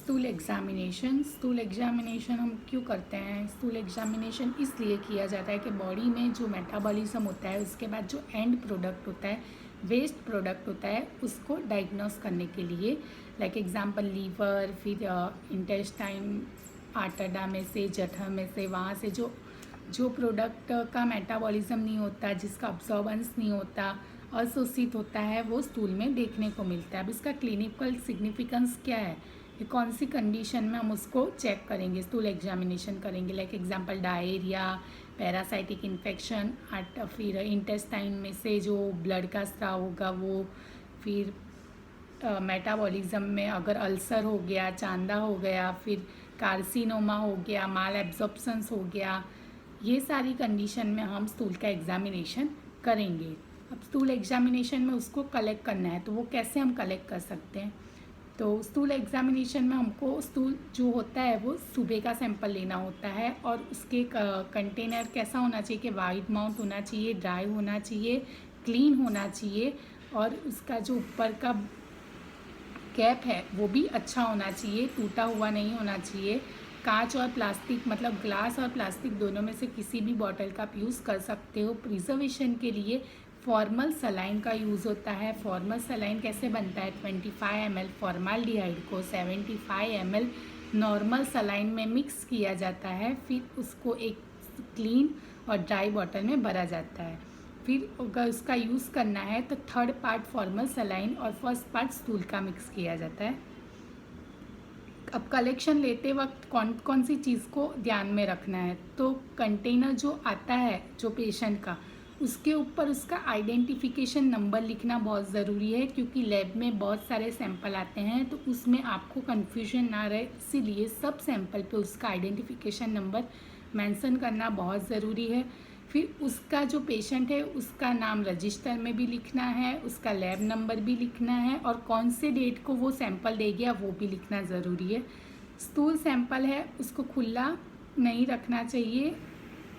Stool examination हम क्यों करते हैं? स्टूल एग्जामिनेशन इसलिए किया जाता है कि बॉडी में जो मेटाबॉलिज्म होता है उसके बाद जो एंड प्रोडक्ट होता है, वेस्ट प्रोडक्ट होता है, उसको डायग्नोस करने के लिए। लाइक एग्जांपल लीवर, फिर इंटेस्टाइन, आंतड़ा में से, जठर में से, वहाँ से जो प्रोडक्ट का मेटाबॉलिज्म नहीं होता, जिसका अब्जॉर्बेंस नहीं होता, अशोषित होता है, वो स्टूल में देखने को मिलता है। अब इसका क्लिनिकल सिग्निफिकेंस क्या है, कि कौन सी कंडीशन में हम उसको चेक करेंगे, स्टूल एग्जामिनेशन करेंगे। Like example diarrhoea, parasitic infection, फिर इंटेस्टाइन में से जो ब्लड का स्राव होगा वो, फिर मेटाबॉलिज्म में अगर अल्सर हो गया, चांदा हो गया, फिर कार्सिनोमा हो गया, माल एब्जॉर्प्शंस हो गया, ये सारी कंडीशन में हम स्टूल का एग्जामिनेशन करेंगे। अब स्टूल एग्जामिनेशन में उसको कलेक्ट करना है, तो वो कैसे हम कलेक्ट कर सकते हैं? तो स्टूल एग्जामिनेशन में हमको स्टूल जो होता है वो सुबह का सैंपल लेना होता है, और उसके कंटेनर कैसा होना चाहिए कि वाइड माउथ होना चाहिए, ड्राई होना चाहिए, क्लीन होना चाहिए, और उसका जो ऊपर का कैप है वो भी अच्छा होना चाहिए, टूटा हुआ नहीं होना चाहिए। कांच और प्लास्टिक, मतलब ग्लास और प्लास्टिक दोनों में से किसी भी बॉटल का आप यूज़ कर सकते हो। प्रिजर्वेशन के लिए फॉर्मल सलाइन का यूज़ होता है। फॉर्मल सलाइन कैसे बनता है? 25 ml फॉर्माल्डिहाइड को 75 ml नॉर्मल सलाइन में मिक्स किया जाता है, फिर उसको एक क्लीन और ड्राई बॉटल में भरा जाता है। फिर अगर उसका यूज़ करना है तो 1/3 पार्ट फॉर्मल सलाइन और 1st पार्ट स्टूल का मिक्स किया जाता है। अब कलेक्शन लेते वक्त कौन कौन सी चीज़ को ध्यान में रखना है? तो कंटेनर जो आता है जो पेशेंट का, उसके ऊपर उसका आइडेंटिफिकेशन नंबर लिखना बहुत ज़रूरी है, क्योंकि लैब में बहुत सारे सैंपल आते हैं तो उसमें आपको कन्फ्यूजन ना रहे, इसीलिए सब सैंपल पे उसका आइडेंटिफिकेशन नंबर मेंशन करना बहुत ज़रूरी है। फिर उसका जो पेशेंट है उसका नाम रजिस्टर में भी लिखना है, उसका लैब नंबर भी लिखना है, और कौन से डेट को वो सैंपल दे गया वो भी लिखना ज़रूरी है। स्टूल सैंपल है उसको खुला नहीं रखना चाहिए,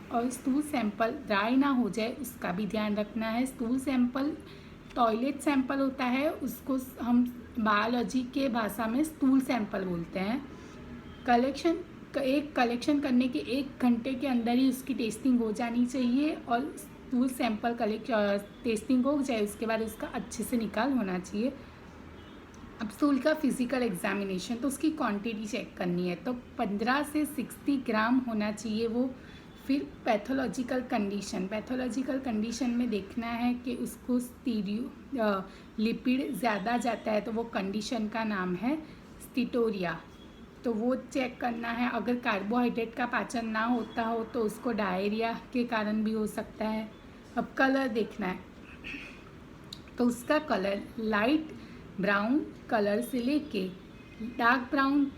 और स्टूल सैंपल ड्राई ना हो जाए उसका भी ध्यान रखना है। स्टूल सैंपल टॉयलेट सैंपल होता है, उसको हम बायोलॉजी के भाषा में स्टूल सैंपल बोलते हैं। कलेक्शन करने के 1 घंटे के अंदर ही उसकी टेस्टिंग हो जानी चाहिए, और स्टूल सैंपल टेस्टिंग हो जाए उसके बाद उसका अच्छे से निकाल होना चाहिए। अब स्टूल का फिजिकल एग्जामिनेशन, तो उसकी क्वांटिटी चेक करनी है, तो 15 से 60 ग्राम होना चाहिए वो। फिर पैथोलॉजिकल कंडीशन में देखना है कि उसको लिपिड ज़्यादा जाता है तो वो कंडीशन का नाम है स्टीटोरिया, तो वो चेक करना है। अगर कार्बोहाइड्रेट का पाचन ना होता हो तो उसको डायरिया के कारण भी हो सकता है। अब कलर देखना है, तो उसका कलर लाइट ब्राउन कलर से लेके डार्क ब्राउन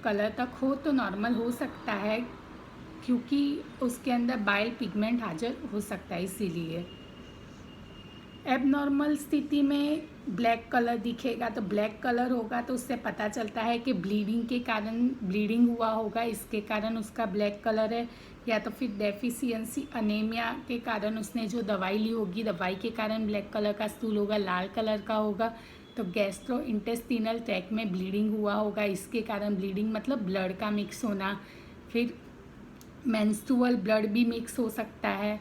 कलर तक हो तो नॉर्मल हो सकता है, क्योंकि उसके अंदर बाइल पिगमेंट हाजिर हो सकता है इसीलिए। एबनॉर्मल स्थिति में ब्लैक कलर दिखेगा, तो ब्लैक कलर होगा तो उससे पता चलता है कि ब्लीडिंग के कारण ब्लीडिंग हुआ होगा, इसके कारण उसका ब्लैक कलर है। या तो फिर डेफिशिएंसी अनीमिया के कारण उसने जो दवाई ली होगी, दवाई के कारण ब्लैक कलर का स्टूल होगा, लाल कलर का होगा। तो गैस्ट्रो इंटेस्टिनल ट्रैक्ट में ब्लीडिंग हुआ होगा, इसके कारण ब्लीडिंग मतलब ब्लड का मिक्स होना। फिर मेंस्ट्रुअल ब्लड भी मिक्स हो सकता है।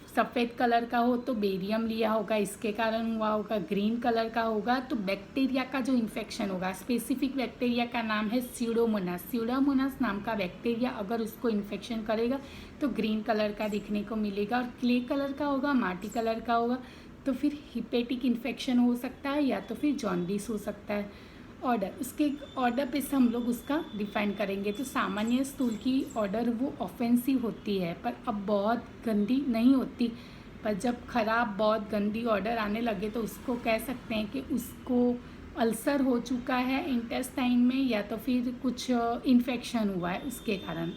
सफ़ेद कलर का हो तो बेरियम लिया होगा, इसके कारण हुआ होगा। ग्रीन कलर का होगा तो बैक्टीरिया का जो इन्फेक्शन होगा, स्पेसिफिक बैक्टीरिया का नाम है स्यूडोमोनास नाम का बैक्टीरिया, अगर उसको इन्फेक्शन करेगा तो ग्रीन कलर का दिखने को मिलेगा। और क्ले कलर का होगा, माटी कलर का होगा तो फिर हिपेटिक इन्फेक्शन हो सकता है, या तो फिर जॉन्डिस हो सकता है। ऑर्डर, उसके ऑर्डर पे से हम लोग उसका डिफाइन करेंगे। तो सामान्य स्टूल की ऑर्डर वो ऑफेंसिव होती है, पर अब बहुत गंदी नहीं होती। पर जब ख़राब बहुत गंदी ऑर्डर आने लगे तो उसको कह सकते हैं कि उसको अल्सर हो चुका है इंटेस्टाइन में, या तो फिर कुछ इन्फेक्शन हुआ है उसके कारण।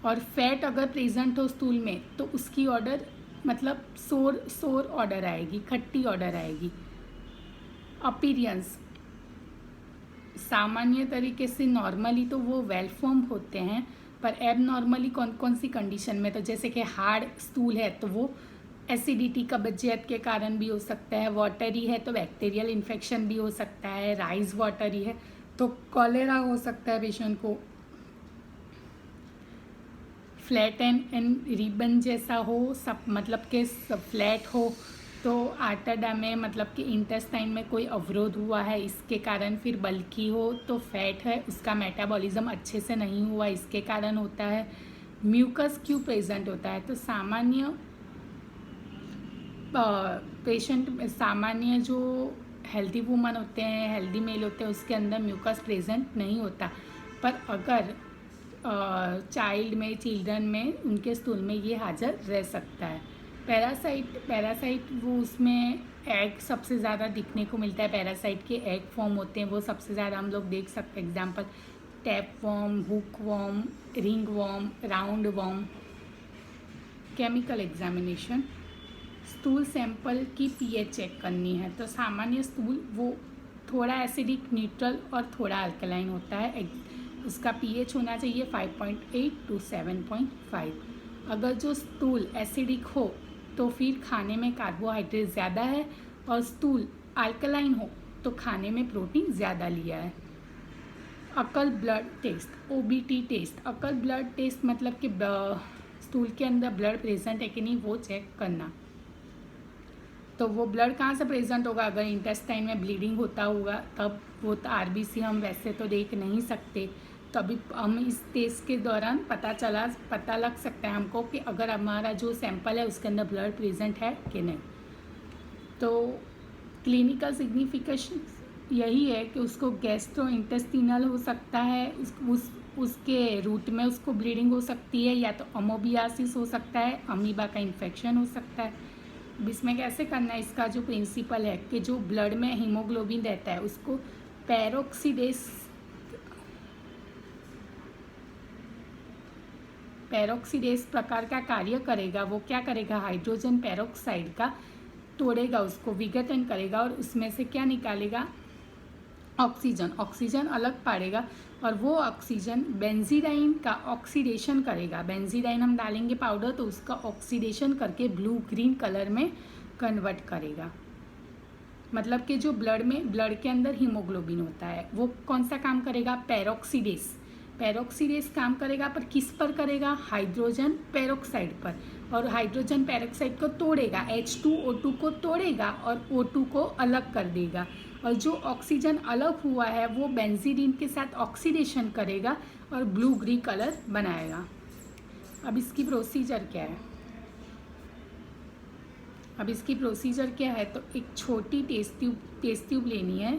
और फैट अगर प्रेजेंट हो स्टूल में तो उसकी ऑर्डर मतलब सोर ऑर्डर आएगी, खट्टी ऑर्डर आएगी। अपीरियंस, सामान्य तरीके से नॉर्मली तो वो वेल फॉर्म होते हैं, पर एब नॉर्मली कौन कौन सी कंडीशन में, तो जैसे कि हार्ड स्टूल है तो वो एसिडिटी कब्जियत के कारण भी हो सकता है, वाटरी है तो बैक्टीरियल इन्फेक्शन भी हो सकता है, राइस वाटरी है तो कॉलेरा हो सकता है पेशेंट को, फ्लैट एंड रिबन जैसा हो, सब मतलब कि सब फ्लैट हो तो आर्टरडा में मतलब कि इंटेस्टाइन में कोई अवरोध हुआ है इसके कारण, फिर बल्कि हो तो फैट है उसका मेटाबॉलिज्म अच्छे से नहीं हुआ इसके कारण होता है। म्यूकस क्यों प्रेजेंट होता है, तो सामान्य पेशेंट सामान्य जो हेल्दी वुमन होते हैं, हेल्दी मेल होते हैं, उसके अंदर म्यूकस प्रेजेंट नहीं होता, पर अगर चाइल्ड में, चिल्ड्रन में, उनके स्टूल में ये हाजिर रह सकता है। पैरासाइट वो उसमें एग सबसे ज़्यादा दिखने को मिलता है, पैरासाइट के एग फॉर्म होते हैं वो सबसे ज़्यादा हम लोग देख सकते हैं। Example tapeworm, hookworm, ringworm, roundworm. Chemical examination, stool sample की पीएच चेक करनी है, तो सामान्य स्टूल वो थोड़ा एसिडिक, न्यूट्रल और थोड़ा अल्कलाइन होता है। उसका पीएच होना चाहिए 5.8 to 7.5। अगर जो स्टूल एसिडिक हो तो फिर खाने में कार्बोहाइड्रेट ज़्यादा है, और स्टूल अल्कलाइन हो तो खाने में प्रोटीन ज़्यादा लिया है। अकल ब्लड टेस्ट, ओबीटी टेस्ट। अकल ब्लड टेस्ट मतलब कि स्टूल के अंदर ब्लड प्रेजेंट है कि नहीं वो चेक करना। तो वो ब्लड कहाँ से प्रेजेंट होगा, अगर इंटेस्टाइन में ब्लीडिंग होता होगा तब वो तो आरबीसी हम वैसे तो देख नहीं सकते, तो अभी हम इस टेस्ट के दौरान पता लग सकता है हमको कि अगर हमारा जो सैंपल है उसके अंदर ब्लड प्रेजेंट है कि नहीं। तो क्लिनिकल सिग्निफिकेशन यही है कि उसको गैस्ट्रो इंटेस्टिनल हो सकता है, उसके रूट में उसको ब्लीडिंग हो सकती है, या तो अमोबियासिस हो सकता है, अमीबा का इन्फेक्शन हो सकता है। अब इसमें कैसे करना है, इसका जो प्रिंसिपल है कि जो ब्लड में हीमोग्लोबिन रहता है उसको पेरोक्सीडेस प्रकार का कार्य करेगा। वो क्या करेगा, हाइड्रोजन पेरोक्साइड का तोड़ेगा, उसको विघटन करेगा और उसमें से क्या निकालेगा, ऑक्सीजन अलग पाड़ेगा, और वो ऑक्सीजन बेंजीडाइन का ऑक्सीडेशन करेगा। बेंजीडाइन हम डालेंगे पाउडर तो उसका ऑक्सीडेशन करके ब्लू ग्रीन कलर में कन्वर्ट करेगा। मतलब कि जो ब्लड के अंदर हीमोग्लोबिन होता है वो कौन सा काम करेगा, पेरोक्सीडेस काम करेगा, पर किस पर करेगा, हाइड्रोजन पेरोक्साइड पर, और हाइड्रोजन पेरोक्साइड को तोड़ेगा, H2O2 को तोड़ेगा और O2 को अलग कर देगा, और जो ऑक्सीजन अलग हुआ है वो बेंजीडीन के साथ ऑक्सीडेशन करेगा और ब्लू ग्रीन कलर बनाएगा। अब इसकी प्रोसीजर क्या है, तो एक छोटी टेस्ट ट्यूब लेनी है,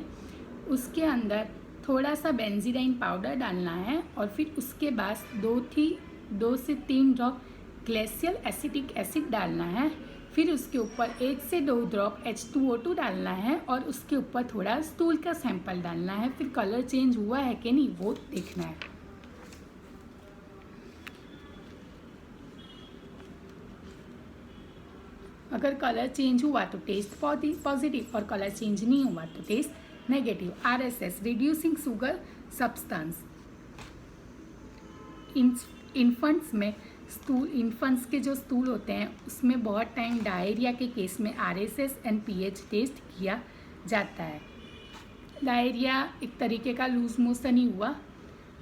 उसके अंदर थोड़ा सा बेंजीडाइन पाउडर डालना है, और फिर उसके बाद 2 से 3 ड्रॉप ग्लेशियल एसिटिक एसिड डालना है, फिर उसके ऊपर 1 से 2 ड्रॉप H2O2 डालना है, और उसके ऊपर थोड़ा स्टूल का सैंपल डालना है, फिर कलर चेंज हुआ है कि नहीं वो देखना है। अगर कलर चेंज हुआ तो टेस्ट पॉजिटिव, और कलर चेंज नहीं हुआ तो test negative. RSS, reducing sugar substance. Infants में इन्फेंट्स के जो स्टूल होते हैं उसमें बहुत टाइम डायरिया के केस में RSS एंड pH टेस्ट किया जाता है। डायरिया एक तरीके का लूज मोशन ही हुआ।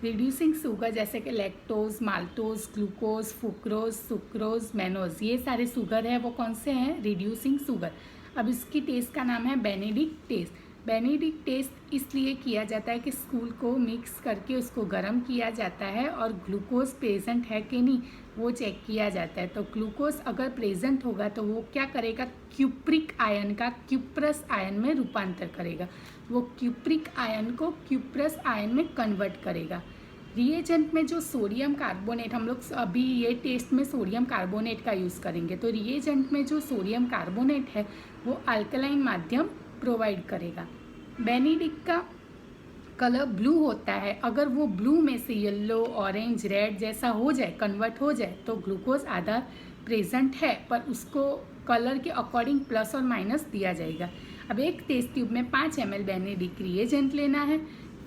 रिड्यूसिंग शुगर जैसे कि lactose, maltose, glucose, fructose, sucrose, mannose, ये सारे शुगर है वो कौन से हैं, रिड्यूसिंग शुगर। अब इसकी टेस्ट का नाम है बेनेडिक्ट टेस्ट। बेनेडिक्ट टेस्ट इसलिए किया जाता है कि स्टूल को मिक्स करके उसको गर्म किया जाता है और ग्लूकोज प्रेजेंट है कि नहीं वो चेक किया जाता है। तो ग्लूकोज अगर प्रेजेंट होगा तो वो क्या करेगा, क्यूप्रिक आयन का क्यूप्रस आयन में रूपांतर करेगा, वो क्यूप्रिक आयन को क्यूप्रस आयन में कन्वर्ट करेगा। रिएजेंट में जो सोडियम कार्बोनेट, हम लोग अभी ये टेस्ट में सोडियम कार्बोनेट का यूज़ करेंगे, तो रिएजेंट में जो सोडियम कार्बोनेट है वो अल्कलाइन माध्यम प्रोवाइड करेगा। बेनेडिक्ट का कलर ब्लू होता है, अगर वो ब्लू में से येलो, ऑरेंज, रेड जैसा हो जाए, कन्वर्ट हो जाए तो ग्लूकोज आधार प्रेजेंट है, पर उसको कलर के अकॉर्डिंग प्लस और माइनस दिया जाएगा। अब एक टेस्ट ट्यूब में 5 ml बेनेडिक्ट रिएजेंट लेना है,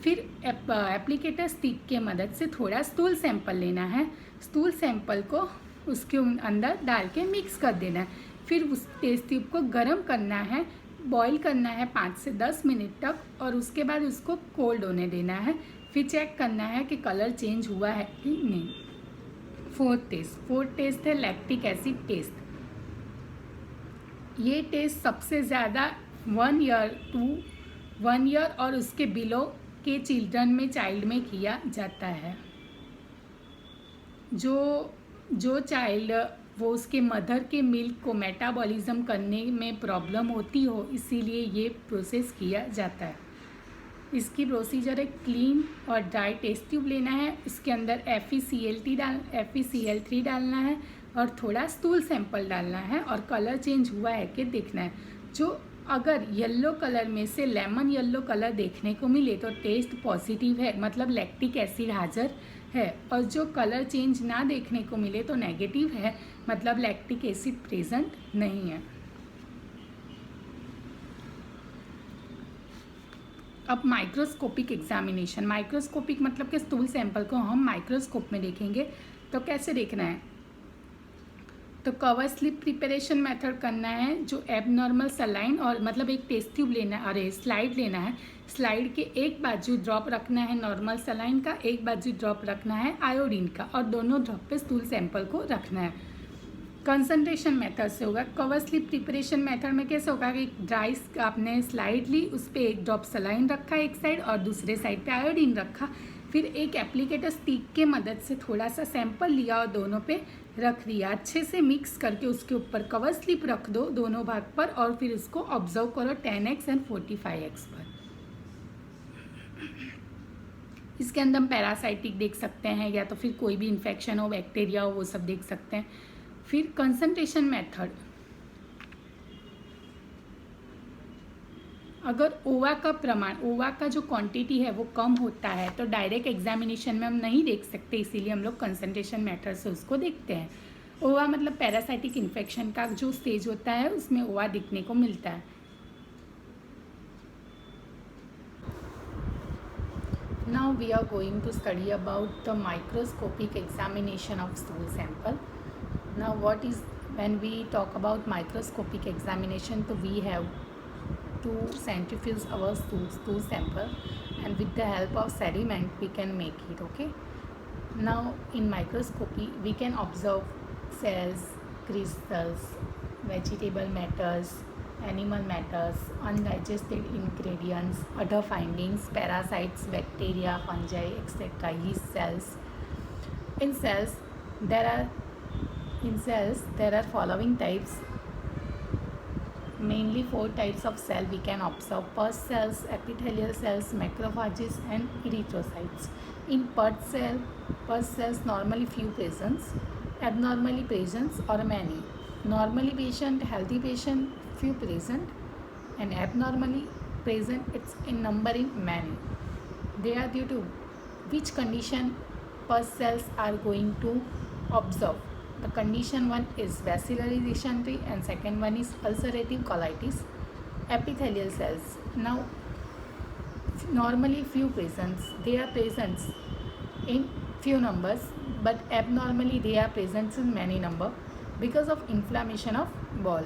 फिर एप्लीकेटर स्टिक के मदद से थोड़ा स्टूल सैंपल लेना है, स्टूल सैंपल को उसके अंदर डाल के मिक्स कर देना है, फिर उस टेस्ट ट्यूब को गर्म करना है, बॉईल करना है 5 से 10 मिनट तक, और उसके बाद उसको कोल्ड होने देना है। फिर चेक करना है कि कलर चेंज हुआ है कि नहीं। फोर्थ टेस्ट है लैक्टिक एसिड टेस्ट। ये टेस्ट सबसे ज़्यादा 1 ईयर और उसके बिलो के चिल्ड्रन में, चाइल्ड में किया जाता है। जो चाइल्ड वो उसके मदर के मिल्क को मेटाबॉलिज्म करने में प्रॉब्लम होती हो, इसीलिए ये प्रोसेस किया जाता है। इसकी प्रोसीजर है क्लीन और ड्राई टेस्ट ट्यूब लेना है, इसके अंदर FeCl3 डालना है और थोड़ा स्टूल सैंपल डालना है और कलर चेंज हुआ है कि देखना है। जो अगर येलो कलर में से लेमन येलो कलर देखने को मिले तो टेस्ट पॉजिटिव है, मतलब लैक्टिक एसिड हाजिर है, और जो कलर चेंज ना देखने को मिले तो नेगेटिव है, मतलब लैक्टिक एसिड प्रेजेंट नहीं है। अब माइक्रोस्कोपिक एग्जामिनेशन। माइक्रोस्कोपिक मतलब कि स्टूल सैंपल को हम माइक्रोस्कोप में देखेंगे। तो कैसे देखना है? तो कवर स्लिप प्रिपरेशन मेथड करना है। जो एबनॉर्मल सलाइन और मतलब एक टेस्ट ट्यूब लेना है, अरे स्लाइड लेना है। स्लाइड के एक बाजू ड्रॉप रखना है नॉर्मल सलाइन का, एक बाजू ड्रॉप रखना है आयोडीन का, और दोनों ड्रॉप पे स्टूल सैंपल को रखना है। कंसंट्रेशन मेथड से होगा। कवर स्लिप प्रिपरेशन मेथड में कैसे होगा कि ड्राई आपने स्लाइड ली, उस पर एक ड्रॉप सलाइन रखा एक साइड और दूसरे साइड पे आयोडीन रखा, फिर एक एप्लीकेटर स्टिक के मदद से थोड़ा सा सैंपल लिया और दोनों पे रख दिया। अच्छे से मिक्स करके उसके ऊपर कवर स्लिप रख दो दोनों भाग पर, और फिर उसको ऑब्जर्व करो 10x एंड 45x पर। इसके अंदर हम पैरासाइटिक देख सकते हैं, या तो फिर कोई भी इन्फेक्शन हो, बैक्टीरिया हो, वो सब देख सकते हैं। फिर कंसंट्रेशन मेथड। अगर ओवा का प्रमाण, ओवा का जो क्वांटिटी है वो कम होता है तो डायरेक्ट एग्जामिनेशन में हम नहीं देख सकते, इसीलिए हम लोग कंसंट्रेशन मेथड से उसको देखते हैं। ओवा मतलब पैरासाइटिक इन्फेक्शन का जो स्टेज होता है उसमें ओवा दिखने को मिलता है। Now we are going to study about the microscopic examination of stool sample. Now when we talk about microscopic examination, so we have to centrifuge our stool sample, and with the help of sediment we can make it. Okay. Now in microscopy we can observe cells, crystals, vegetable matters, animal matters, undigested ingredients, other findings, parasites, bacteria, fungi, etc. Yeast cells. In cells there are following types. Mainly 4 types of cell we can observe: pus cells, epithelial cells, macrophages and erythrocytes. In pus cells normally few presence, abnormally presence or many. Normally patient, healthy patient, few present, and abnormally present it's in numbering many. They are due to which condition pus cells are going to observe. The condition one is bacillary dysentery and second one is ulcerative colitis. Epithelial cells, now normally few presents, they are present in few numbers, but abnormally they are present in many number because of inflammation of ball.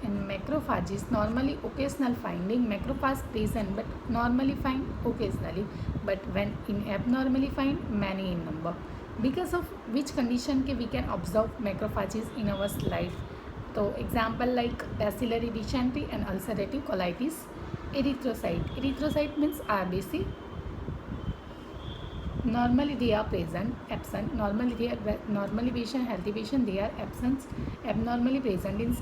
In macrophages, normally occasional finding, macrophage present but normally find occasionally, but when in abnormally find many in number. Because of which condition we can observe macrophages in our life. So example like bacillary dysentery and ulcerative colitis. Erythrocyte means RBC. Normally they are present, absent. Normally patient, healthy patient, they are absent, abnormally present in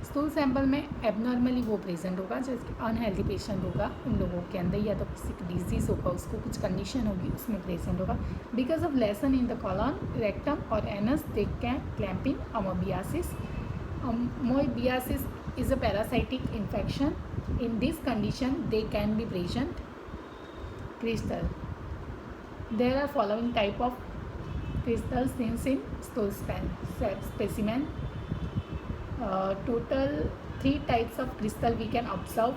stool sample में abnormally वो present होगा जो unhealthy patient होगा, उन लोगों के अंदर या तो किसी की डिजीज़ होगा, उसको कुछ कंडीशन होगी, उसमें प्रेजेंट होगा. Because of lesion in the colon, rectum और anus they can clamping amoebiasis. Amoebiasis is a parasitic infection. In this condition, they can be present. Crystal. There are following type of crystals seen in stool specimen. Total 3 types of crystal we can observe.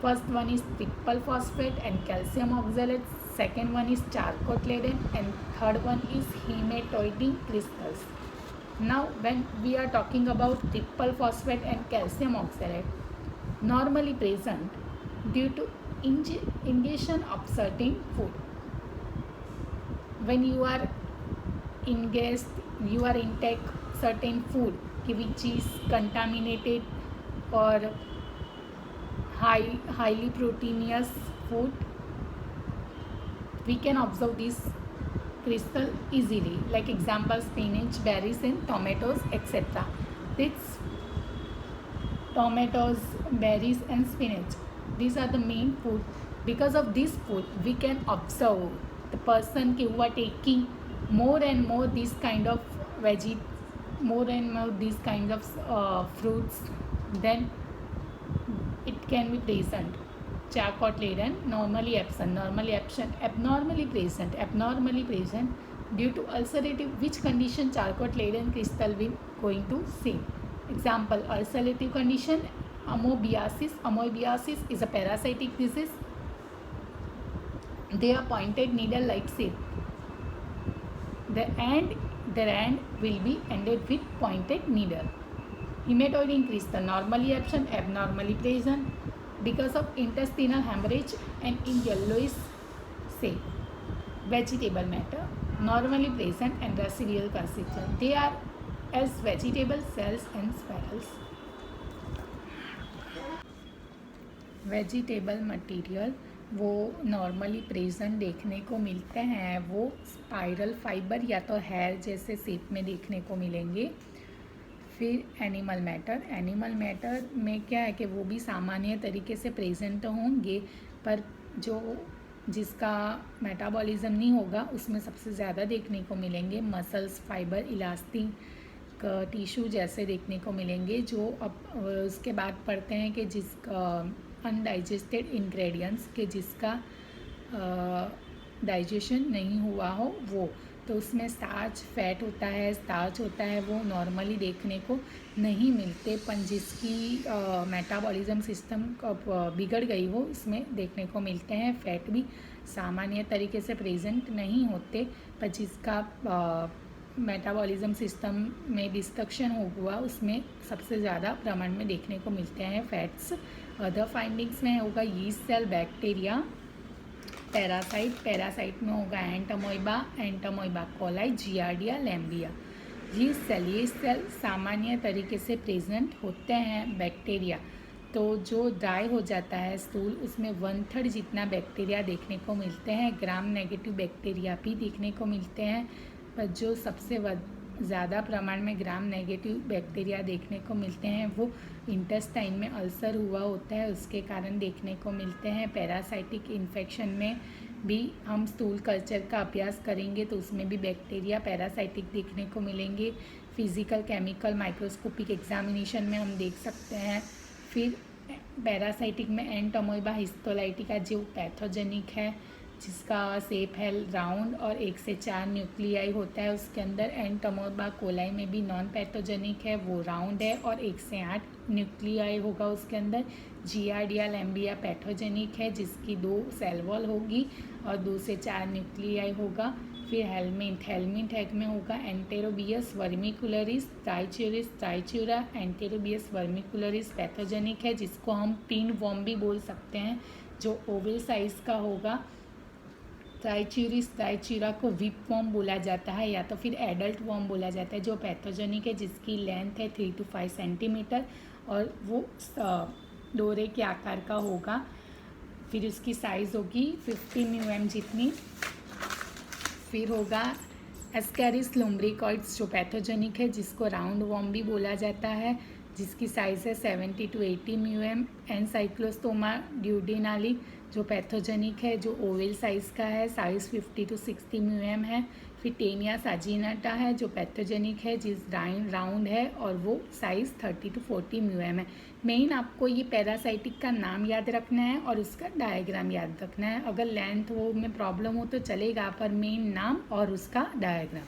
First one is triple phosphate and calcium oxalate. second one is charcot-laden, and third one is hematoidin crystals. Now when we are talking about triple phosphate and calcium oxalate, normally present due to ingestion of certain food. When you are intake certain food which is contaminated or highly proteinous food, we can observe this crystal easily, like example spinach, berries and tomatoes, etc. This tomatoes, berries and spinach, these are the main food. Because of this food we can observe the person who are taking more and more these kind of more and more these kind of fruits, then it can be present. Charcot-laden, normally absent, abnormally present, due to ulcerative, which condition charcot-laden crystal will going to see. Example, ulcerative condition, amoebiasis. Amoebiasis is a parasitic disease. They are pointed needle like shape. Their end will be ended with pointed needle. Hematoidin crystal, normally absent, abnormally present because of intestinal hemorrhage and in yellowish shape. Vegetable matter, normally present and residual consistent. They are as vegetable cells and spirals. Vegetable material वो normally present देखने को मिलते हैं, वो spiral fibre या तो hair जैसे shape में देखने को मिलेंगे. फिर एनिमल मैटर में क्या है कि वो भी सामान्य तरीके से प्रेजेंट होंगे, पर जिसका मेटाबॉलिज्म नहीं होगा उसमें सबसे ज़्यादा देखने को मिलेंगे मसल्स, फाइबर, इलास्टिक टिश्यू जैसे देखने को मिलेंगे. जो अब उसके बाद पढ़ते हैं कि जिसका अनडाइजेस्टेड इंग्रेडिएंट्स के जिसका डाइजेशन नहीं हुआ हो वो, तो उसमें फैट होता है, वो नॉर्मली देखने को नहीं मिलते, पर जिसकी मेटाबॉलिज्म सिस्टम बिगड़ गई हो उसमें देखने को मिलते हैं. फैट भी सामान्य तरीके से प्रेजेंट नहीं होते, पर जिसका मेटाबॉलिज्म सिस्टम में डिस्ट्रक्शन हुआ उसमें सबसे ज़्यादा प्रमाण में देखने को मिलते हैं फैट्स. अदर फाइंडिंग्स में होगा यीस्ट सेल, बैक्टीरिया, पैरासाइट में होगा एंटमोइबा कोलाई, जियार्डिया, लैम्बिया. ये सेल सामान्य तरीके से प्रेजेंट होते हैं. बैक्टीरिया तो जो ड्राई हो जाता है स्टूल, उसमें 1/3 जितना बैक्टीरिया देखने को मिलते हैं. ग्राम नेगेटिव बैक्टीरिया भी देखने को मिलते हैं, पर जो सबसे ज़्यादा प्रमाण में ग्राम नेगेटिव बैक्टीरिया देखने को मिलते हैं वो इंटेस्टाइन में अल्सर हुआ होता है उसके कारण देखने को मिलते हैं. पैरासाइटिक इन्फेक्शन में भी हम स्टूल कल्चर का अभ्यास करेंगे तो उसमें भी बैक्टीरिया पैरासाइटिक देखने को मिलेंगे. फिजिकल, केमिकल, माइक्रोस्कोपिक एग्जामिनेशन में हम देख सकते हैं. फिर पैरासाइटिक में एंटमोइबा हिस्टोलाइटिका जो पैथोजेनिक है, जिसका शेप है राउंड और 1 से 4 न्यूक्लियाई होता है उसके अंदर. एंटमोइबा कोलाई में भी नॉन पैथोजेनिक है, वो राउंड है और 1 से 8 न्यूक्लियाई होगा उसके अंदर. जियार्डिया, लैम्बिया पैथोजेनिक है जिसकी 2 सेल वॉल होगी और 2 से 4 न्यूक्लियाई होगा. फिर हेलमिंथ एग में होगा एंटेरोबियस वर्मिकुलरिस, ट्राइच्यूरा एंटेरोबियस वर्मिकुलरिस पैथोजेनिक है जिसको हम पिन वॉर्म भी बोल सकते हैं, जो ओवल साइज का होगा. ट्राइच्यूरा को विप वॉर्म बोला जाता है या तो फिर एडल्ट वॉर्म बोला जाता है, जो पैथोजेनिक है जिसकी लेंथ है 3 to 5 सेंटीमीटर और वो डोरे के आकार का होगा. फिर उसकी साइज़ होगी 50 mm जितनी. फिर होगा एस्कैरिस लुम्ब्रिकॉइड्स जो पैथोजेनिक है जिसको राउंड वॉर्म भी बोला जाता है, जिसकी साइज़ है 70 to 80 mm. एनसाइक्लोस्टोमा ड्यूडेनाली जो पैथोजेनिक है, जो ओवल साइज़ का है, साइज़ 50 to 60 mm है. फिर टेनिया साजिनाटा है जो पैथोजेनिक है, जिस राउंड है और वो साइज़ 30 to 40 mm है. मेन आपको ये पैरासाइटिक का नाम याद रखना है और उसका डायग्राम याद रखना है. अगर लेंथ वो में प्रॉब्लम हो तो चलेगा, पर मेन नाम और उसका डायग्राम.